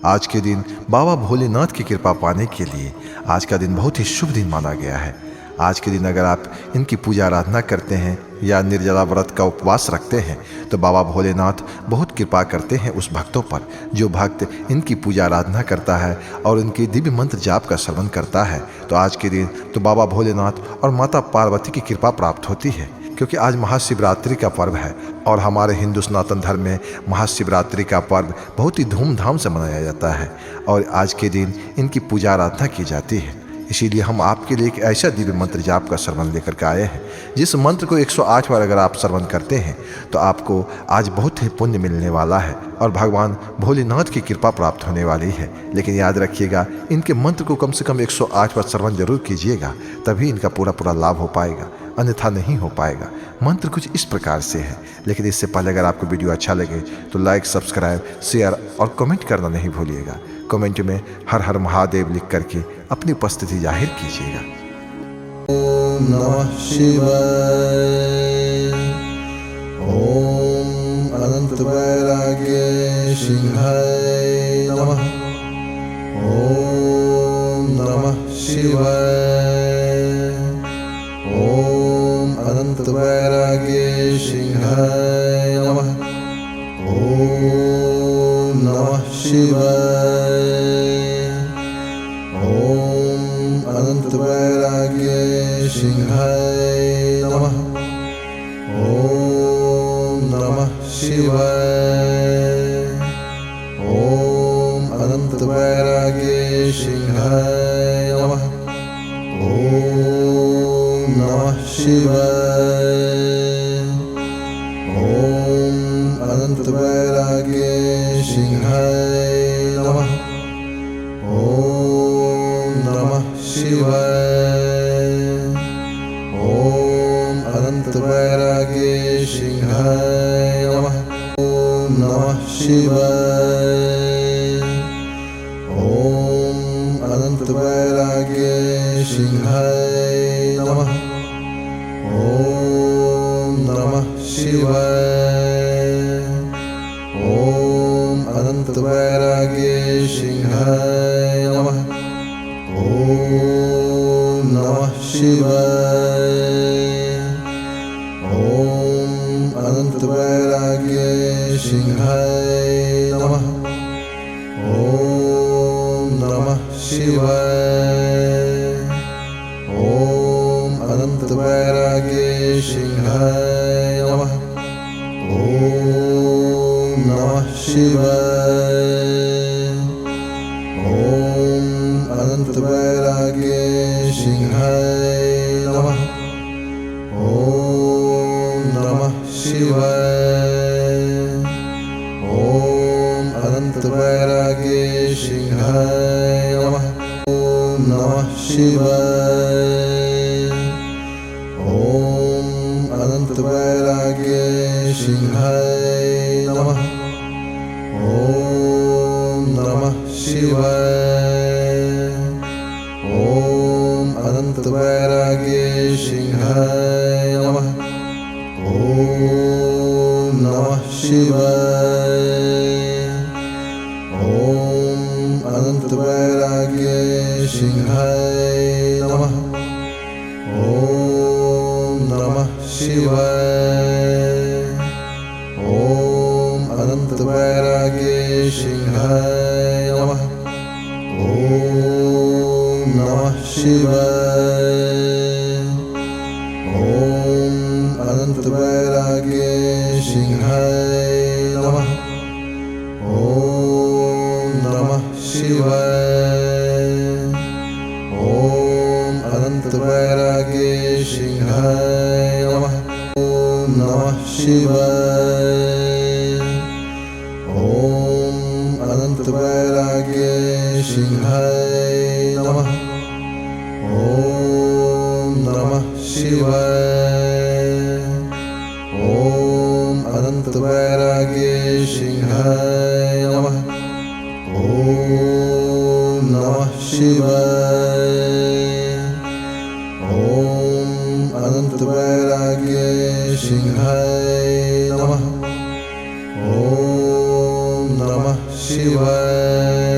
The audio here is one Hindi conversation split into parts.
आज के दिन बाबा भोलेनाथ की कृपा पाने के लिए आज का दिन बहुत ही शुभ दिन माना गया है। आज के दिन अगर आप इनकी पूजा आराधना करते हैं या निर्जला व्रत का उपवास रखते हैं तो बाबा भोलेनाथ बहुत कृपा करते हैं उस भक्तों पर जो भक्त इनकी पूजा आराधना करता है और इनके दिव्य मंत्र जाप का श्रवण करता है। तो आज के दिन तो बाबा भोलेनाथ और माता पार्वती की कृपा प्राप्त होती है, क्योंकि आज महाशिवरात्रि का पर्व है और हमारे हिंदू सनातन धर्म में महाशिवरात्रि का पर्व बहुत ही धूमधाम से मनाया जाता है और आज के दिन इनकी पूजा आराधना की जाती है। इसीलिए हम आपके लिए एक ऐसा दिव्य मंत्र जाप का श्रवण लेकर के आए हैं, जिस मंत्र को 108 बार अगर आप श्रवण करते हैं तो आपको आज बहुत ही पुण्य मिलने वाला है और भगवान भोलेनाथ की कृपा प्राप्त होने वाली है। लेकिन याद रखिएगा, इनके मंत्र को कम से कम 108 बार श्रवण जरूर कीजिएगा, तभी इनका पूरा लाभ हो पाएगा, अन्यथा नहीं हो पाएगा। मंत्र कुछ इस प्रकार से है, लेकिन इससे पहले अगर आपको वीडियो अच्छा लगे तो लाइक, सब्सक्राइब, शेयर और कमेंट करना नहीं भूलिएगा। कमेंट में हर हर महादेव लिख करके अपनी उपस्थिति जाहिर कीजिएगा। ओम नमः शिवाय। ओम अनंत वैराग्य सिंहाय नमः। ओम नमः शिवाय। ओम अनंत वैराग्य सिंहाय नमः। ओम नमः शिवाय। ओम अनंत वैराग्य सिंहाय नमः। ओम नमः शिवाय। ओम अनंत वैराग्य सिंहाय नमः। ओम नमः शिवाय। ओम अनंत वैराग्य सिंहाय नमः। ओम नमः शिवाय। ओम अनंत वैराग्य सिंहाय नमः। ओम नमः शिवाय। ओम अनंत वैराग्य सिंहाय नमः। ओम नमः शिवाय। ओम अनंत वैराग्य सिंहाय नमः। ओम नमः शिवाय। ओम अनंत वैराग्य सिंहाय नमः। ओम नमः शिवाय। ओम अनंत वैराग्य सिंहाय नमः। ओम नमः शिवाय। ओम अनंत वैराग्य सिंहाय नमः। ओम नमः शिवाय। ओम अनंत वैराग्य सिंहाय नमः। ओम नमः शिवाय। ओम अनंत वैराग्य सिंहाय नमः। ओम नमः शिवाय। ओम अनंत वैराग्य सिंहाय नमः। ओम नमः शिवाय। ओम अनंत वैराग्य सिंहाय नमः। ओम नमः शिवाय। ओम अनंत वैराग्य सिंहाय नमः। ओम नमः शिवाय। ओम अनंत वैराग्य सिंहाय नमः। ओम नमः शिवाय। ओम अनंत वैराग्य सिंहाय नमः। ओम नमः शिवाय। ओम अनंत वैराग्य सिंहाय नमः। ओम नमः शिवाय। ओम अनंत वैराग्य सिंहाय नमः। ओम नमः शिवाय। ओम अनंत वैराग्य सिंहाय नमः। ओम नमः शिवाय।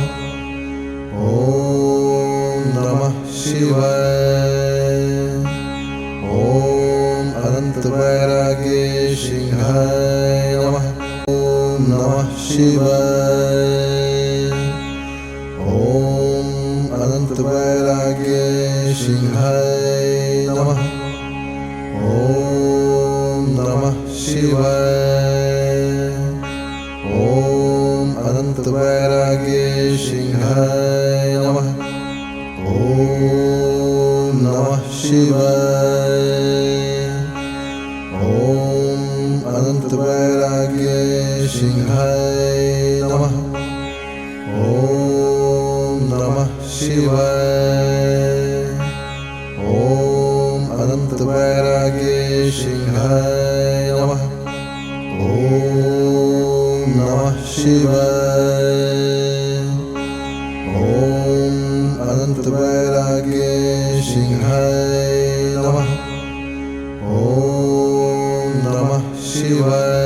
शिवाय ॐ अनंत वैराग्य सिंहाय नमः ॐ नमः शिवाय ॐ अनंत वैराग्य सिंहाय नमः ॐ नमः शिवाय ॐ अनंत वैराग्य सिंहाय नमः ॐ नमः शिवाय ॐ अनंत वैराग्य सिंहाय नमः ॐ नमः शिवाय ॐ अनंत वैराग्य सिंहाय नमः ॐ नमः शिवाय ॐ अनंत वैराग्य सिंहाय नमः ॐ नमः शिवाय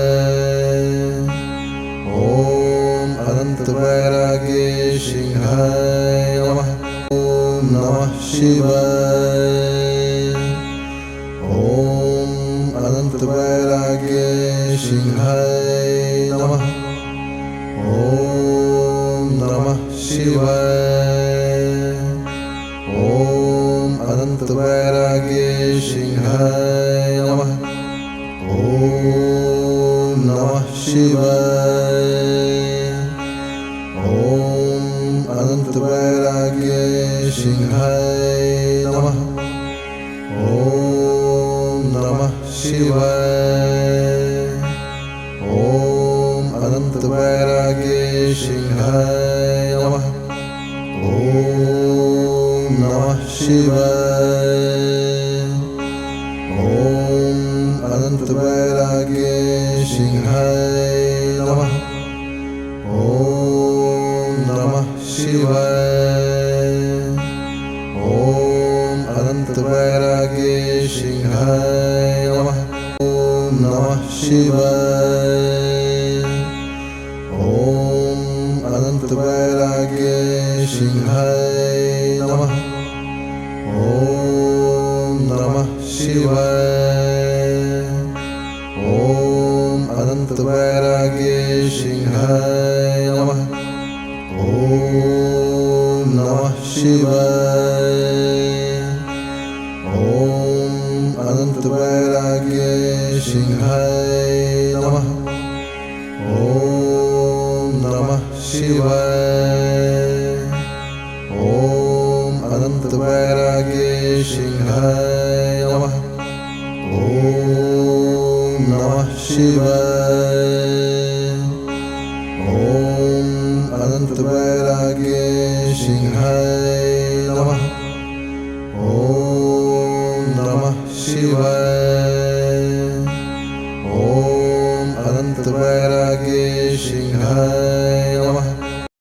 ॐ अनंत वैराग्य सिंहाय नमः ॐ नमः शिवाय ॐ अनंत वैराग्य सिंहाय नमः ॐ नमः शिवाय ॐ अनंत वैराग्य सिंहाय नमः ॐ नमः शिवाय ॐ अनंत वैराग्य सिंहाय नमः ॐ नमः शिवाय ॐ अनंत वैराग्य सिंहाय नमः ॐ नमः शिवाय ॐ अनंत वैराग्य सिंहाय नमः ॐ नमः शिवाय ॐ अनंत वैराग्य सिंहाय नमः ॐ नमः शिवाय ॐ अनंत वैराग्य सिंहाय नमः ॐ नमः शिवाय ॐ अनंत वैराग्य सिंहाय नमः ॐ नमः शिवाय ॐ अनंत वैराग्य सिंहाय नमः ॐ नमः शिवाय ॐ अनंत वैराग्य सिंहाय नमः ॐ नमः शिवाय ॐ अनंत वैराग्य सिंहाय नमः ॐ नमः शिवाय ॐ अनंत वैराग्य सिंहाय